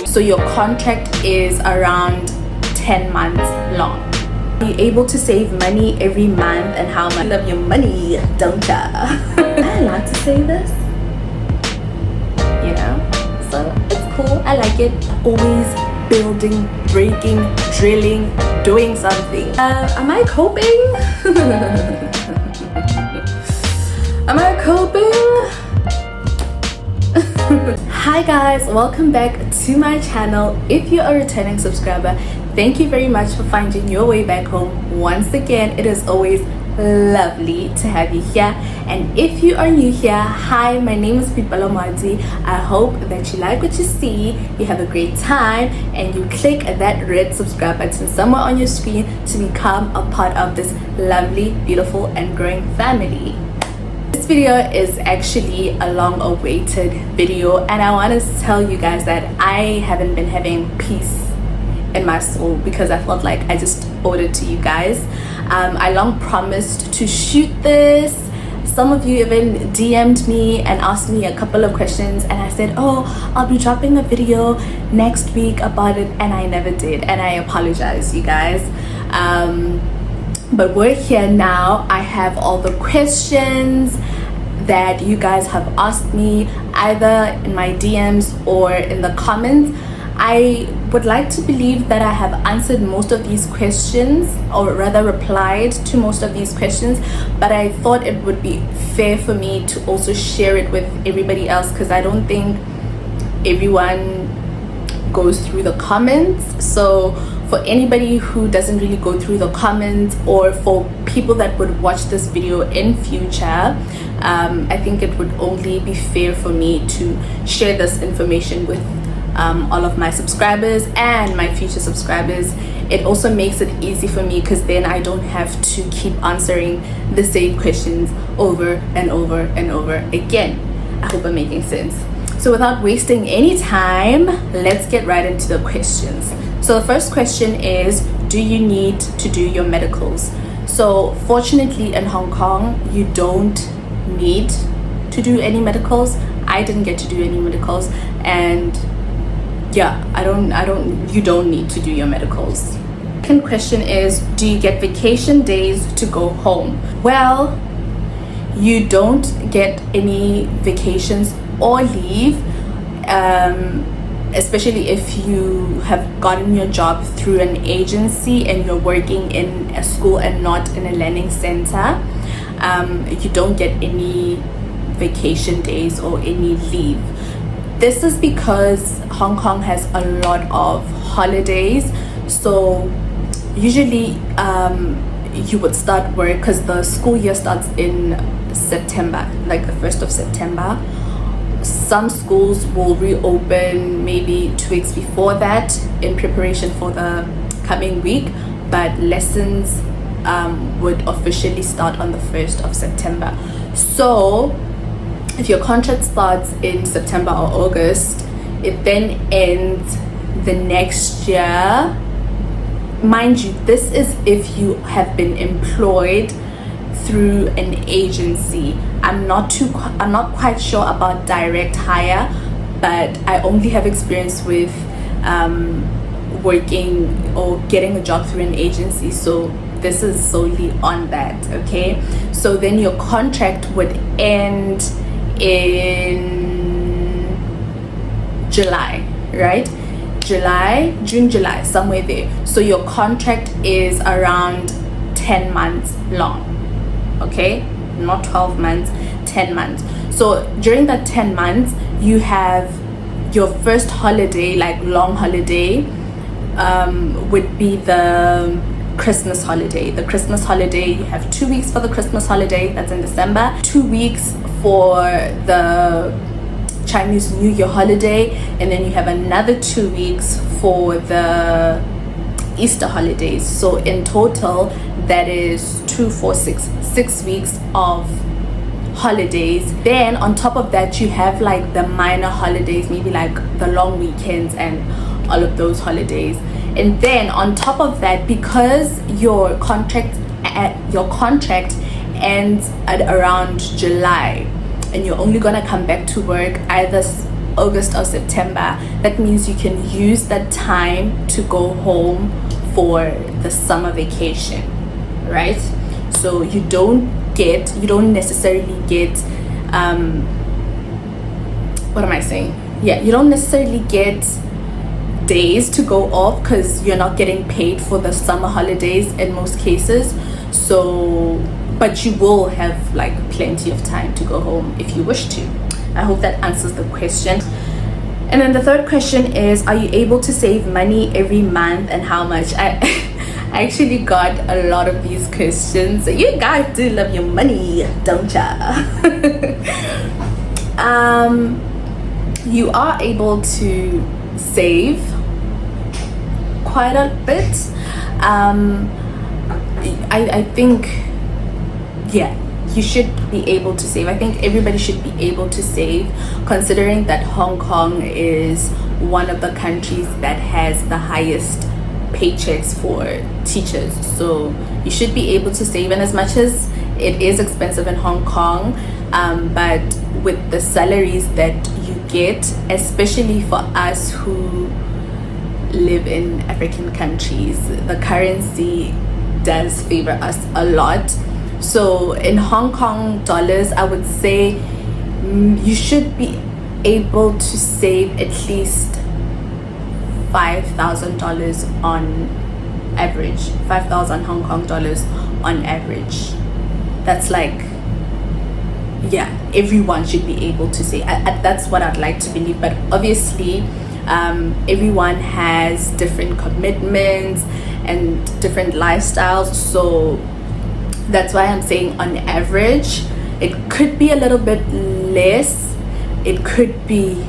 So your contract is around 10 months long. You're able to save money every month, and how much you love your money, don't ya? I like to say this, you know, so it's cool. I like it. Always building, breaking, drilling, doing something. Am I coping? Am I coping? Hi guys, welcome back to my channel. If you're a returning subscriber, thank you very much for finding your way back home. Once again, it is always lovely to have you here. And if you are new here, hi, my name is Marzi. I hope that you like what you see, you have a great time, and you click that red subscribe button somewhere on your screen to become a part of this lovely, beautiful, and growing family. This video is actually a long-awaited video, and I want to tell you guys that I haven't been having peace in my soul because I felt like I just owed it to you guys. I long promised to shoot this. Some of you even DM'd me and asked me a couple of questions, and I said, oh, I'll be dropping a video next week about it, and I never did, and I apologize, you guys. But we're here now. I have all the questions that you guys have asked me, either in my DMs or in the comments. I would like to believe that I have answered most of these questions, or rather replied to most of these questions, but I thought it would be fair for me to also share it with everybody else, because I don't think everyone goes through the comments. So for anybody who doesn't really go through the comments, or for people that would watch this video in future, I think it would only be fair for me to share this information with all of my subscribers and my future subscribers. It also makes it easy for me because then I don't have to keep answering the same questions over and over and over again. I hope I'm making sense. So without wasting any time, let's get right into the questions. So the first question is, do you need to do your medicals? So fortunately in Hong Kong, you don't need to do any medicals. I didn't get to do any medicals, and yeah, you don't need to do your medicals. Second question is, do you get vacation days to go home? Well, you don't get any vacations or leave, especially if you have gotten your job through an agency and you're working in a school and not in a learning center. You don't get any vacation days or any leave. This is because Hong Kong has a lot of holidays. So usually you would start work, because the school year starts in September, like the 1st of September. Some schools will reopen maybe 2 weeks before that in preparation for the coming week, but lessons would officially start on the 1st of September. So if your contract starts in September or August, it then ends the next year. Mind you, this is if you have been employed through an agency. I'm not quite sure about direct hire, but I only have experience with working or getting a job through an agency, so this is solely on that. Okay, so then your contract would end in July, right? June, July, somewhere there. So your contract is around 10 months long. Okay, not 12 months, 10 months. So during that 10 months, you have your first holiday, like long holiday, would be the Christmas holiday. The Christmas holiday, you have 2 weeks for the Christmas holiday, that's in December, 2 weeks for the Chinese New Year holiday, and then you have another 2 weeks for the Easter holidays. So in total, that is 2, 4, 6 weeks of holidays. Then on top of that, you have like the minor holidays, maybe like the long weekends and all of those holidays. And then on top of that, because your contract ends at around July, and you're only gonna come back to work either August or September, that means you can use that time to go home for the summer vacation, right? So you don't necessarily get what am I saying? Yeah, you don't necessarily get days to go off because you're not getting paid for the summer holidays in most cases. So, but you will have like plenty of time to go home if you wish to. I hope that answers the question. And then the third question is, are you able to save money every month and how much? I actually got a lot of these questions. You guys do love your money, don't ya? You are able to save quite a bit. I think, yeah, you should be able to save. I think everybody should be able to save, considering that Hong Kong is one of the countries that has the highest paychecks for teachers. So you should be able to save. And as much as it is expensive in Hong Kong, but with the salaries that you get, especially for us who live in African countries, the currency does favor us a lot. So in Hong Kong dollars, I would say you should be able to save at least $5,000 on average. 5,000 Hong Kong dollars on average. That's like, yeah, everyone should be able to say. That's what I'd like to believe. But obviously, everyone has different commitments and different lifestyles. So that's why I'm saying on average, it could be a little bit less, it could be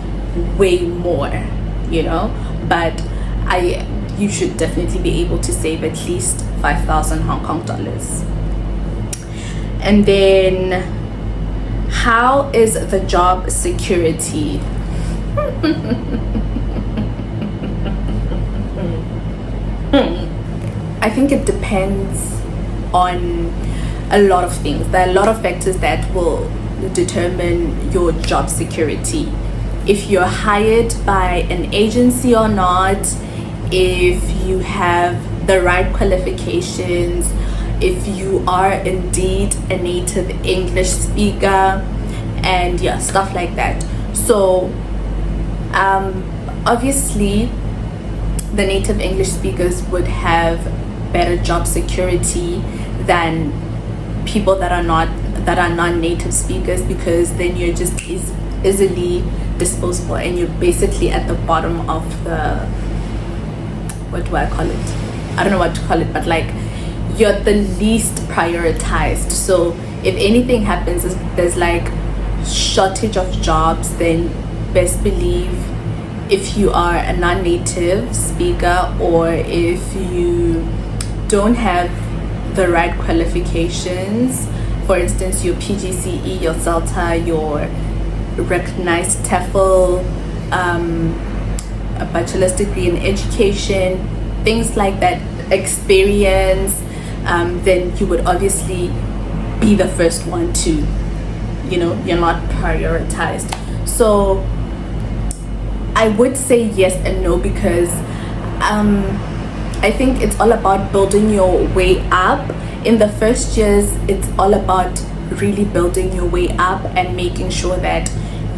way more, you know. But you should definitely be able to save at least 5,000 Hong Kong dollars. And then, how is the job security? I think it depends on a lot of things. There are a lot of factors that will determine your job security. If you're hired by an agency or not, if you have the right qualifications, if you are indeed a native English speaker, and yeah, stuff like that. So obviously the native English speakers would have better job security than people that are non-native speakers, because then you're just easily disposable and you're basically at the bottom of the, what do I call it? I don't know what to call it, but like you're the least prioritized. So if anything happens, there's like shortage of jobs, then best believe if you are a non-native speaker, or if you don't have the right qualifications, for instance your PGCE, your CELTA, your recognized TEFL, a bachelor's degree in education, things like that, experience, then you would obviously be the first one to, you know, you're not prioritized. So I would say yes and no, because I think it's all about building your way up. In the first years, it's all about really building your way up and making sure that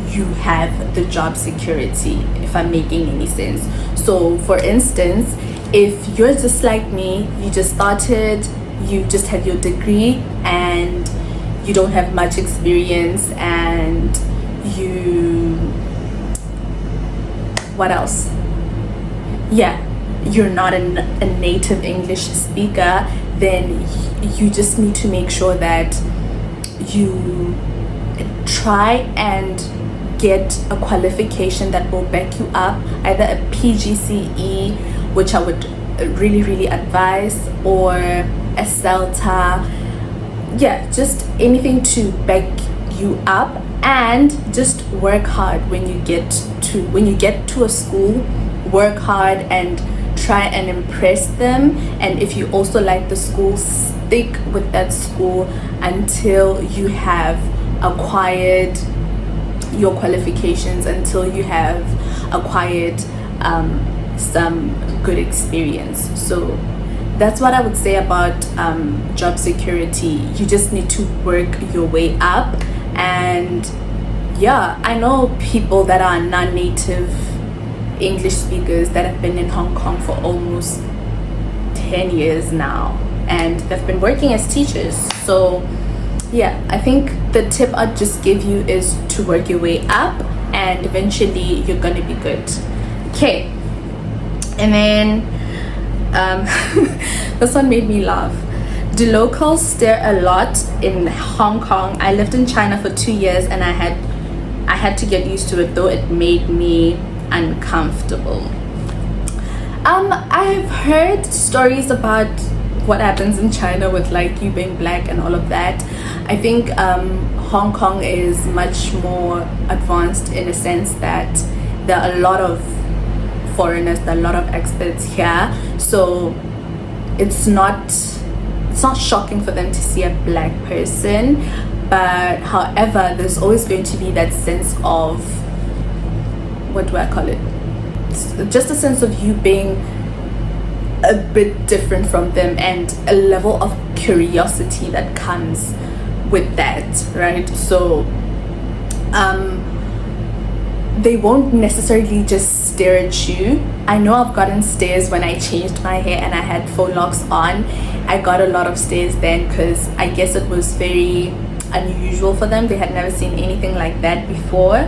you have the job security, if I'm making any sense. So for instance, if you're just like me, you just started, you just have your degree and you don't have much experience, and what else? Yeah, you're not a native English speaker, then you just need to make sure that you try and get a qualification that will back you up, either a PGCE, which I would really advise, or a CELTA. Yeah, just anything to back you up, and just work hard when you get to a school. Work hard and try and impress them, and if you also like the school, stick with that school until you have acquired your qualifications until you have acquired some good experience. So that's what I would say about job security. You just need to work your way up. And yeah, I know people that are non-native English speakers that have been in Hong Kong for almost 10 years now, and they've been working as teachers. So yeah, I think the tip I'd just give you is to work your way up, and eventually you're gonna be good. Okay, and then this one made me laugh. Do locals stare a lot in Hong Kong? I lived in China for 2 years and I had to get used to it, though it made me uncomfortable. I've heard stories about what happens in China with like you being black and all of that. I think Hong Kong is much more advanced in a sense that there are a lot of foreigners, there are a lot of experts here, so it's not shocking for them to see a black person. But however, there's always going to be that sense of, what do I call it, just a sense of you being a bit different from them, and a level of curiosity that comes with that, right? So they won't necessarily just stare at you. I know I've gotten stares when I changed my hair and I had faux locks on. I got a lot of stares then because I guess it was very unusual for them. They had never seen anything like that before.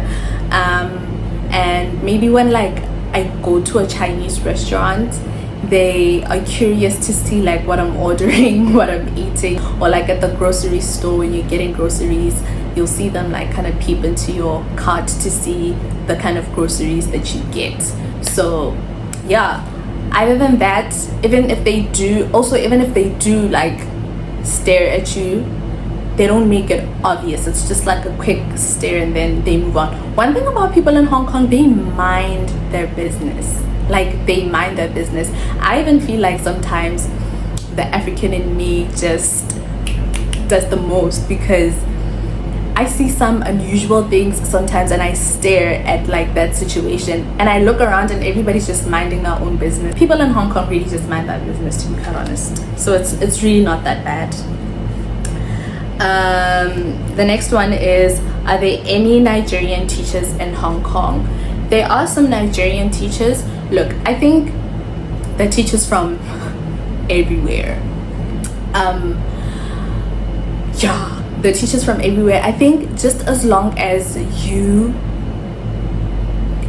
And maybe when like I go to a Chinese restaurant, they are curious to see like what I'm ordering, what I'm eating, or like at the grocery store when you're getting groceries, you'll see them like kind of peep into your cart to see the kind of groceries that you get. So yeah, other than that, even if they do like stare at you, they don't make it obvious. It's just like a quick stare and then they move on. One thing about people in Hong Kong, they mind their business. Like they mind their business. I even feel like sometimes the African in me just does the most, because I see some unusual things sometimes and I stare at like that situation and I look around and everybody's just minding their own business. People in Hong Kong really just mind their business, to be quite honest. So it's really not that bad. The next one is, are there any Nigerian teachers in Hong Kong? There are some Nigerian teachers. Look, I think the teachers from everywhere. Yeah, the teachers from everywhere. I think just as long as you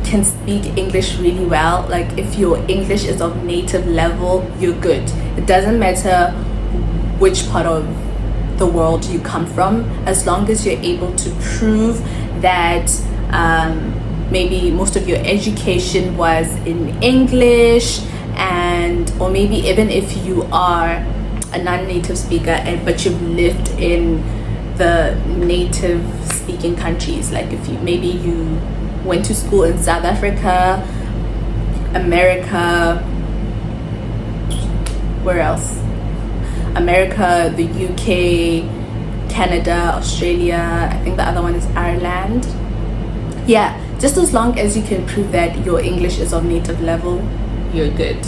can speak English really well, like if your English is of native level, you're good. It doesn't matter which part of the world you come from, as long as you're able to prove that maybe most of your education was in English, and or maybe even if you are a non-native speaker but you've lived in the native speaking countries, like if you went to school in South Africa, America, where else? America, the UK, Canada, Australia, I think the other one is Ireland. Yeah, just as long as you can prove that your English is of native level, you're good.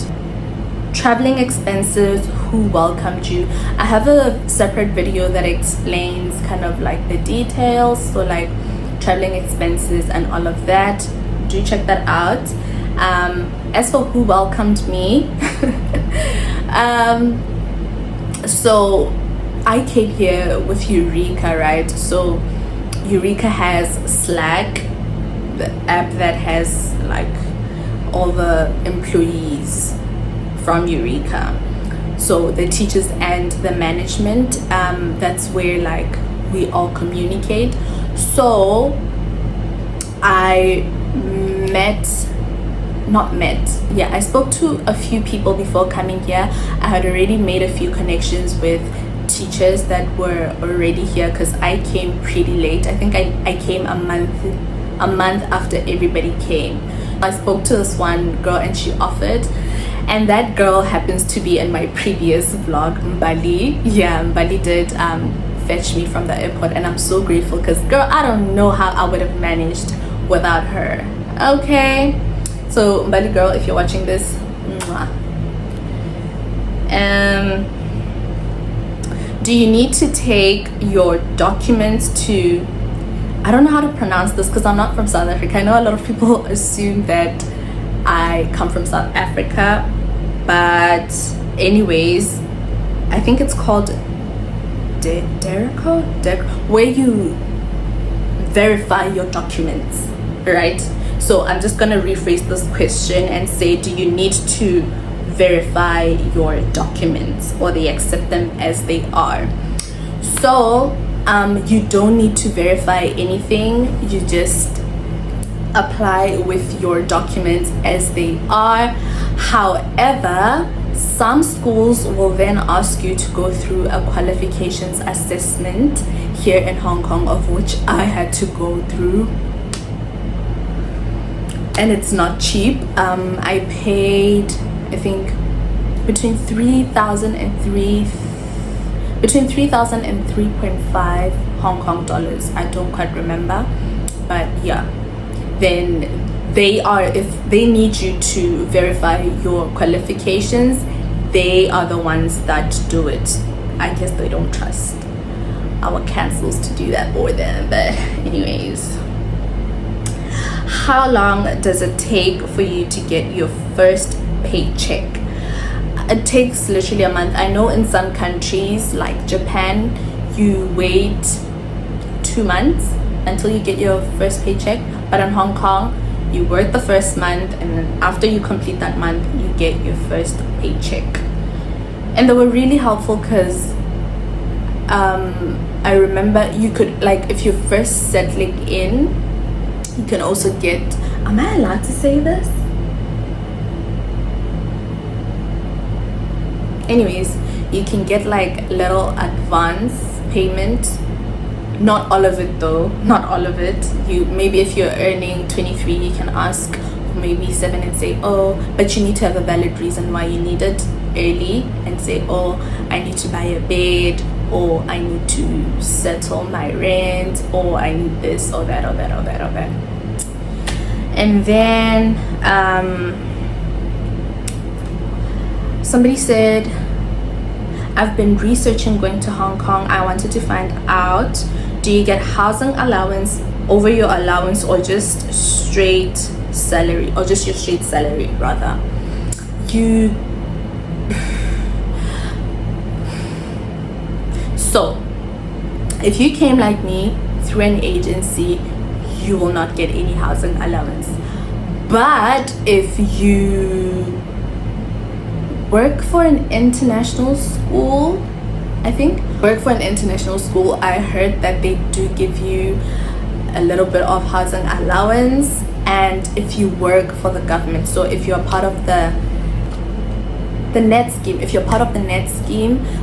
Traveling expenses, who welcomed you? I have a separate video that explains kind of like the details, so like traveling expenses and all of that. Do check that out. As for who welcomed me, so I came here with Eureka, right? So Eureka has Slack, the app that has like all the employees from Eureka, so the teachers and the management, that's where like we all communicate. So I I spoke to a few people before coming here. I had already made a few connections with teachers that were already here, because I came pretty late. I think I came a month after everybody came. I spoke to this one girl and she offered, and that girl happens to be in my previous vlog, Mbali. Yeah, Mbali did fetch me from the airport, and I'm so grateful because, girl, I don't know how I would have managed without her. Okay, so Mbali girl, if you're watching this, mwah. Do you need to take your documents to, I don't know how to pronounce this because I'm not from South Africa. I know a lot of people assume that I come from South Africa, but anyways, I think it's called Dereco, where you verify your documents, right? So I'm just gonna rephrase this question and say, do you need to verify your documents, or they accept them as they are? So you don't need to verify anything. You just apply with your documents as they are. However, some schools will then ask you to go through a qualifications assessment here in Hong Kong, of which I had to go through, and it's not cheap. I paid, I think, between 3,000 and 3.5 Hong Kong dollars. I don't quite remember, but yeah. Then if they need you to verify your qualifications, they are the ones that do it. I guess they don't trust our councils to do that for them. But anyways, how long does it take for you to get your first paycheck? It takes literally a month. I know in some countries like Japan, you wait 2 months until you get your first paycheck, but in Hong Kong, you work the first month, and then after you complete that month, you get your first paycheck. And they were really helpful because I remember you could, like, if you're first settling in, you can also get, am I allowed to say this? Anyways, you can get like little advance payment. Not all of it though, not all of it. You maybe, if you're earning 23, you can ask for maybe 7 and say, oh, but you need to have a valid reason why you need it early, and say, oh, I need to buy a bed, or I need to settle my rent, or I need this or that or that or that or that. And then somebody said, I've been researching going to Hong Kong. I wanted to find out, do you get housing allowance over your allowance, or just straight salary, or just your straight salary rather? So if you came like me through an agency, you will not get any housing allowance. But if you work for an international school, I heard that they do give you a little bit of housing allowance. And if you work for the government, so if you're part of the net scheme,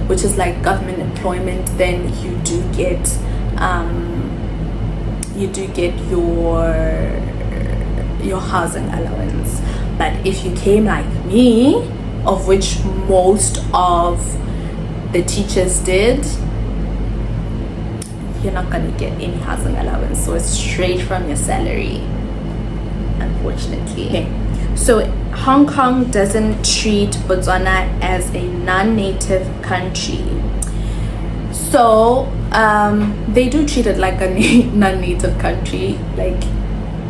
which is like government employment, then you do get your housing allowance. But if you came like me, of which most of the teachers did, you're not gonna get any housing allowance. So it's straight from your salary, unfortunately. Okay. So Hong Kong doesn't treat Botswana as a non-native country. So they do treat it like a non-native country. Like,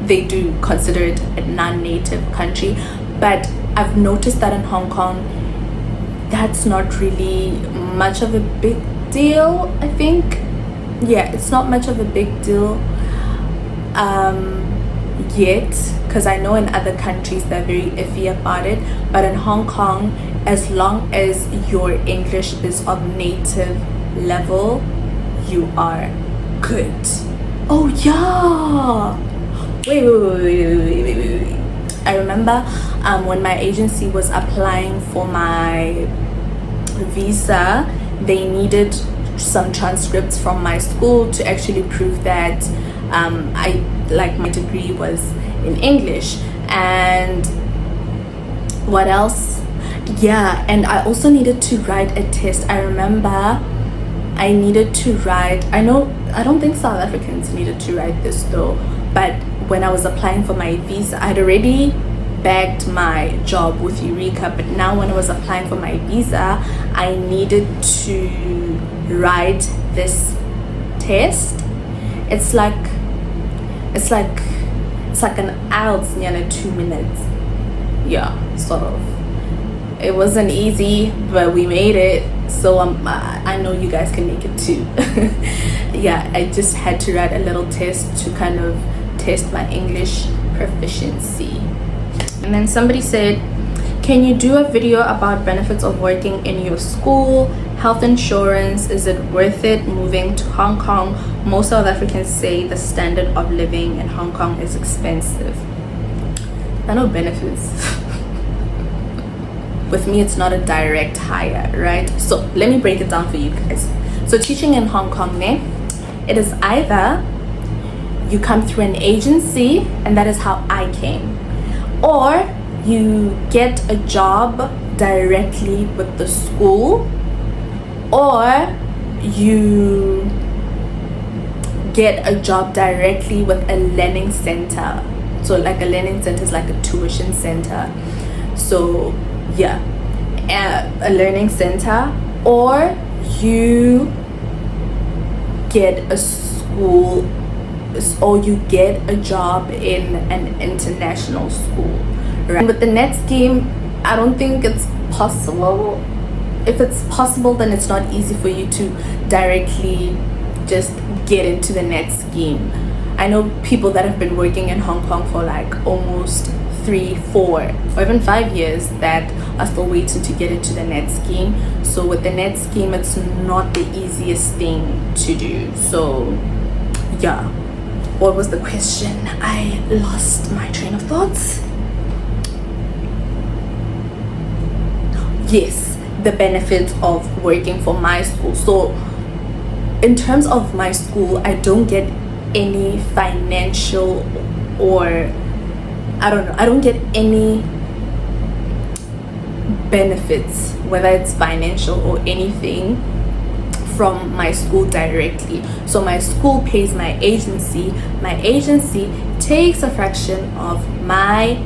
they do consider it a non-native country. But I've noticed that in Hong Kong, that's not really much of a big deal, I think. Yeah, it's not much of a big deal yet, because I know in other countries they're very iffy about it. But in Hong Kong, as long as your English is of native level, you are good. Oh yeah, wait. I remember when my agency was applying for my visa, they needed some transcripts from my school to actually prove that my degree was in English. And what else? Yeah, and I also needed to write a test. I remember I needed to write. I don't think South Africans needed to write this though, but when I was applying for my visa, I'd already bagged my job with Eureka, but now when I was applying for my visa, I needed to write this test. It's like an IELTS nearly 2 minutes. Yeah, sort of. It wasn't easy, but we made it. So I know you guys can make it too. Yeah, I just had to write a little test to kind of test my English proficiency. And then somebody said, can you do a video about benefits of working in your school? Health insurance, is it worth it moving to Hong Kong? Most South Africans say the standard of living in Hong Kong is expensive. There are no benefits. With me, it's not a direct hire, right? So let me break it down for you guys. So teaching in Hong Kong, it is either you come through an agency, and that is how I came, or you get a job directly with the school, or you get a job directly with a learning center. So like a learning center is like a tuition center. So yeah, a learning center, or you get a school, or you get a job in an international school, right? With the net scheme, I don't think it's possible. If it's possible, then it's not easy for you to directly just get into the net scheme. I know people that have been working in Hong Kong for like almost 3, 4, or even 5 years that are still waiting to get into the net scheme. So with the net scheme, it's not the easiest thing to do. So yeah, what was the question? I lost my train of thoughts. Yes, the benefits of working for my school. So in terms of my school, I don't get any financial, or I don't get any benefits, whether it's financial or anything, from my school directly. So my school pays my agency takes a fraction of my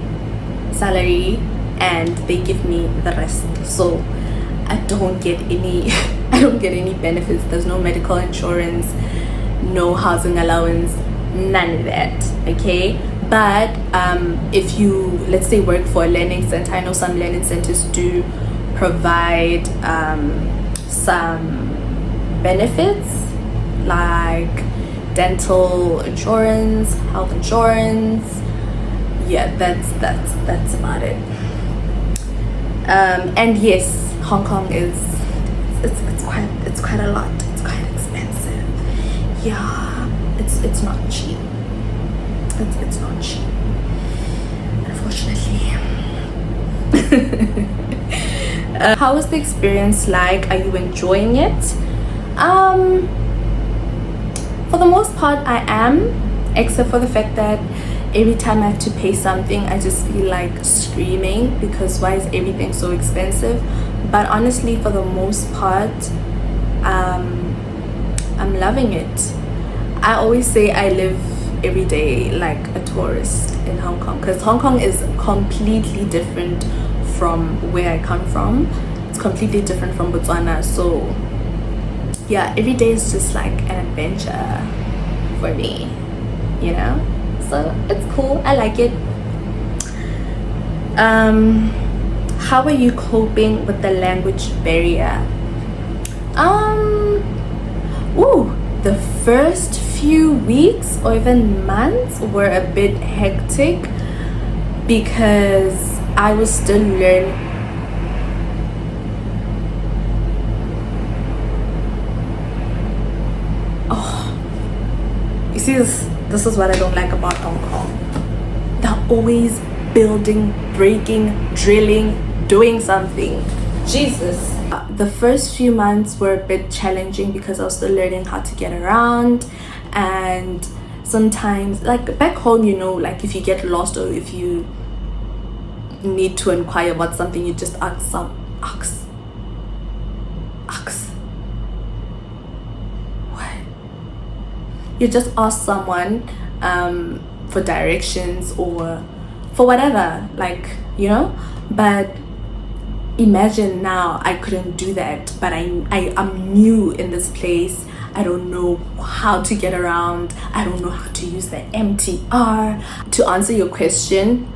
salary and they give me the rest. So I don't get any I don't get any benefits. There's no medical insurance, no housing allowance, none of that, okay? But if you, let's say, work for a learning center, I know some learning centers do provide some benefits like dental insurance, health insurance. Yeah, that's about it. And yes, Hong Kong is it's quite a lot. It's quite expensive. Yeah, it's not cheap. It's not cheap, unfortunately. How was the experience like? Are you enjoying it? For the most part, I am, except for the fact that every time I have to pay something, I just feel like screaming because why is everything so expensive? But honestly, for the most part, I'm loving it. I always say I live every day like a tourist in Hong Kong, because Hong Kong is completely different from where I come from. It's completely different from Botswana. So yeah, every day is just like an adventure for me, you know? So it's cool. I like it. How are you coping with the language barrier? The first few weeks or even months were a bit hectic because I was still learning. You see, this is what I don't like about Hong Kong. They're always building, breaking, drilling, doing something. Jesus. The first few months were a bit challenging because I was still learning how to get around, and sometimes, like back home, you know, like if you get lost or if you need to inquire about something, you just ask You just ask someone for directions or for whatever, like, you know. But imagine now I couldn't do that, but I'm new in this place. I don't know how to get around. I don't know how to use the MTR. To answer your question,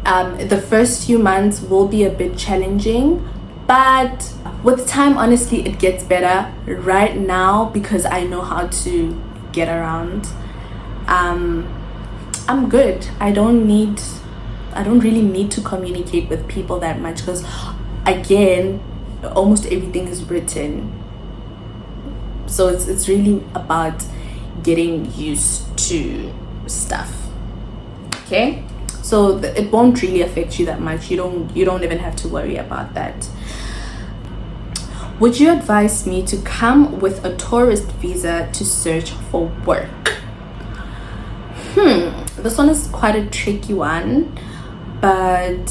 the first few months will be a bit challenging, but with time, honestly, it gets better. Right now, because I know how to get around, I'm good. I don't really need to communicate with people that much, because again, almost everything is written. So it's really about getting used to stuff. Okay, so it won't really affect you that much. You don't even have to worry about that. Would you advise me to come with a tourist visa to search for work? This one is quite a tricky one, but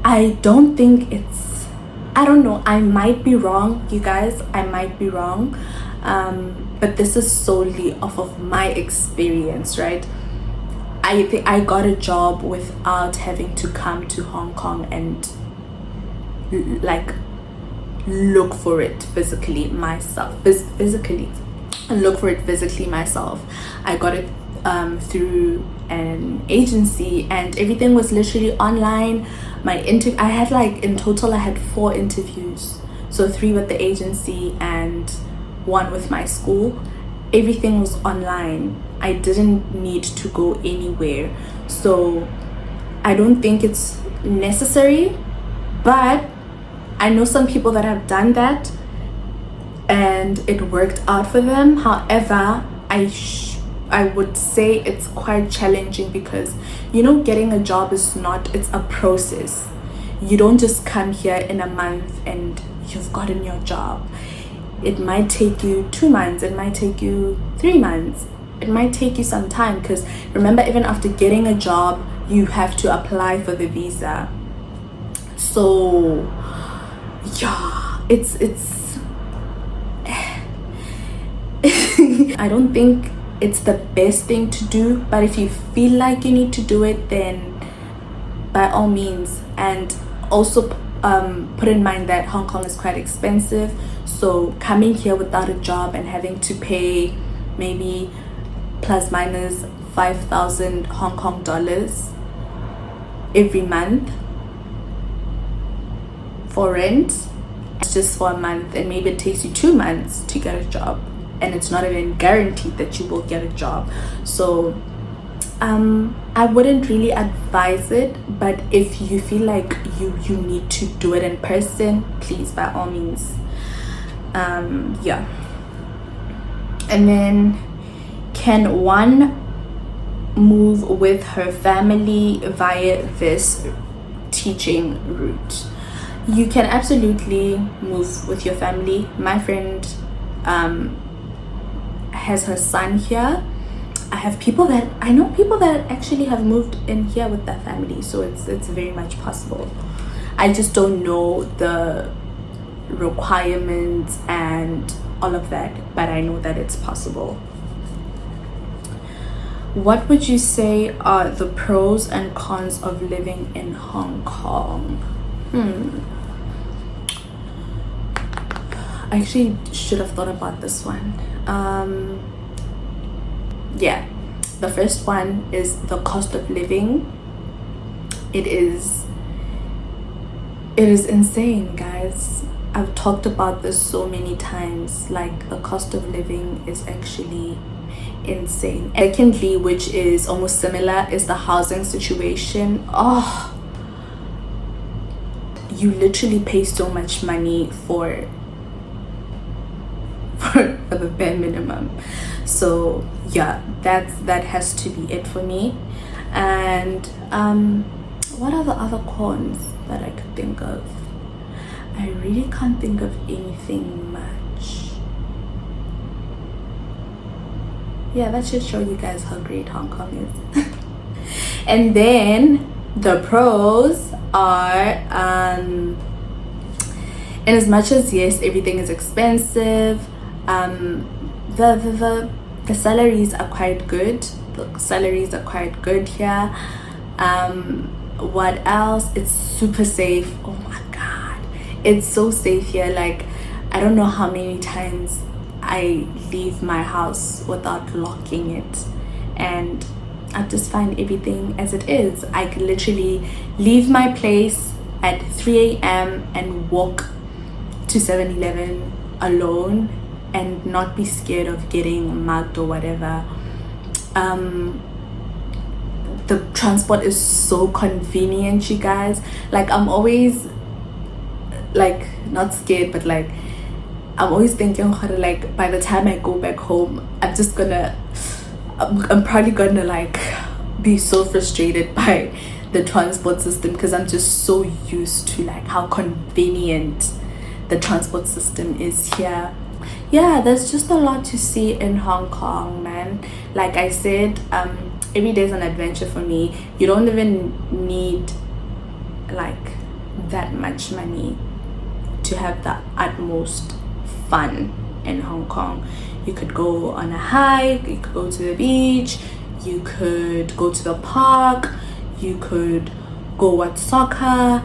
I don't think it's, I don't know, I might be wrong, you guys, I might be wrong, but this is solely off of my experience, right? I think I got a job without having to come to Hong Kong and like look for it physically myself. Look for it physically myself. I got it through an agency, and everything was literally online. I had like, in total I had 4 interviews, so 3 with the agency and 1 with my school. Everything was online. I didn't need to go anywhere, so I don't think it's necessary, but I know some people that have done that and it worked out for them. However, I would say it's quite challenging, because you know, getting a job is not, it's a process. You don't just come here in a month and you've gotten your job. It might take you 2 months, it might take you 3 months, it might take you some time, because remember, even after getting a job, you have to apply for the visa. So yeah, it's I don't think it's the best thing to do, but if you feel like you need to do it, then by all means. And also put in mind that Hong Kong is quite expensive, so coming here without a job and having to pay maybe plus minus 5,000 Hong Kong dollars every month for rent, it's just for a month, and maybe it takes you 2 months to get a job, and it's not even guaranteed that you will get a job. So I wouldn't really advise it, but if you feel like you need to do it in person, please, by all means. Yeah. And then, can one move with her family via this teaching route? You can absolutely move with your family. My friend has her son here. I know people that actually have moved in here with their family, so it's very much possible. I just don't know the requirements and all of that, but I know that it's possible. What would you say are the pros and cons of living in Hong Kong? I actually should have thought about this one. Yeah, the first one is the cost of living. It is insane, guys. I've talked about this so many times. Like, the cost of living is actually insane. Secondly, which is almost similar, is the housing situation. Oh, you literally pay so much money for the bare minimum. So yeah, that has to be it for me. And what are the other cons that I could think of? I really can't think of anything much. Yeah, that should show you guys how great Hong Kong is. And then the pros are, in as much as yes, everything is expensive, The salaries are quite good. The salaries are quite good here. What else? It's super safe. Oh my god, it's so safe here. Like, I don't know how many times I leave my house without locking it, and I just find everything as it is. I could literally leave my place at 3 a.m. and walk to 7-Eleven alone and not be scared of getting mugged or whatever. The transport is so convenient, you guys. Like, I'm always like not scared, but like I'm always thinking, like, by the time I go back home, I'm probably gonna like be so frustrated by the transport system, because I'm just so used to like how convenient the transport system is here. Yeah, there's just a lot to see in Hong Kong, man. Like I said, every day is an adventure for me. You don't even need like that much money to have the utmost fun in Hong Kong. You could go on a hike, you could go to the beach, you could go to the park, you could go watch soccer.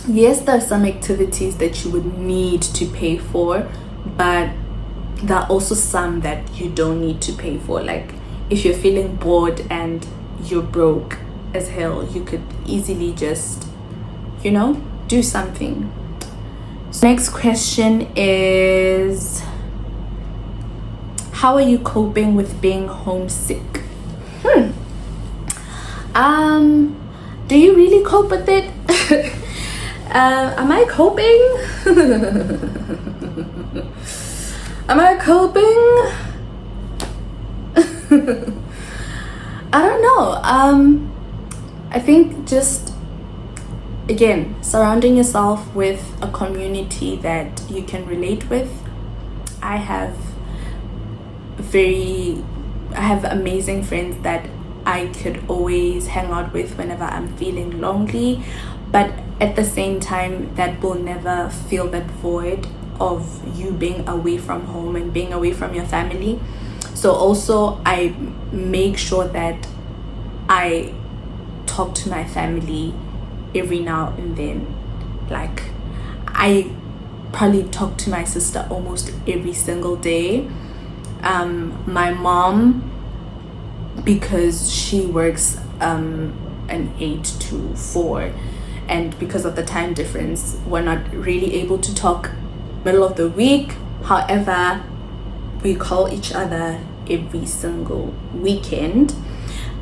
Yes, there are some activities that you would need to pay for, but there are also some that you don't need to pay for. Like, if you're feeling bored and you're broke as hell, you could easily just, do something. So next question is, how are you coping with being homesick? Do you really cope with it? Am I coping? Am I coping? I don't know. I think just, again, surrounding yourself with a community that you can relate with. I have amazing friends that I could always hang out with whenever I'm feeling lonely, but at the same time, that will never fill that void of you being away from home and being away from your family. So also, I make sure that I talk to my family every now and then. Like, I probably talk to my sister almost every single day. My mom, because she works an 8 to 4, and because of the time difference, we're not really able to talk middle of the week. However, we call each other every single weekend.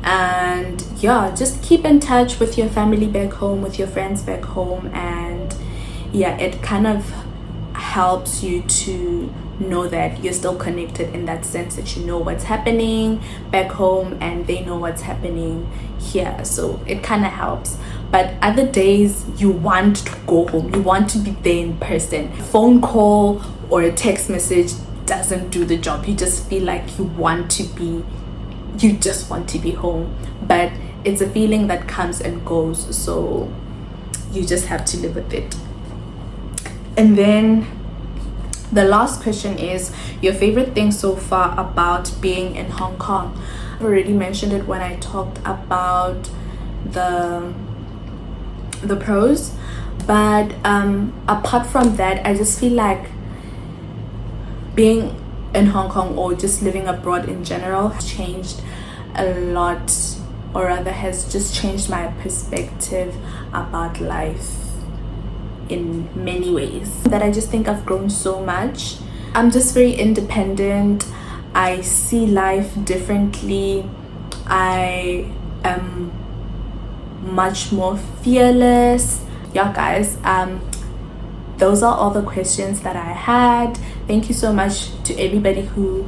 And yeah, just keep in touch with your family back home, with your friends back home, and yeah, it kind of helps you to know that you're still connected, in that sense that you know what's happening back home and they know what's happening here. So it kind of helps. But other days, you want to go home, you want to be there in person. A phone call or a text message doesn't do the job. You just feel like you just want to be home, but it's a feeling that comes and goes, so you just have to live with it. And then the last question is, your favorite thing so far about being in Hong Kong? I've already mentioned it when I talked about the pros, but apart from that, I just feel like being in Hong Kong, or just living abroad in general, has changed a lot, or rather has just changed my perspective about life in many ways. That I just think I've grown so much. I'm just very independent. I see life differently. I am much more fearless. Yeah, guys, those are all the questions that I had. Thank you so much to everybody who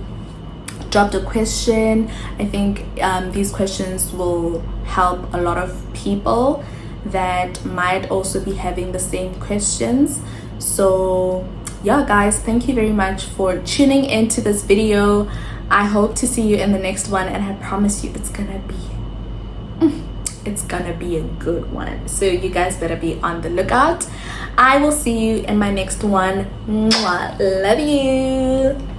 dropped a question. I think these questions will help a lot of people that might also be having the same questions. So yeah, guys, thank you very much for tuning into this video. I hope to see you in the next one, and I promise you it's gonna be a good one, so you guys better be on the lookout. I will see you in my next one. Mwah. Love you.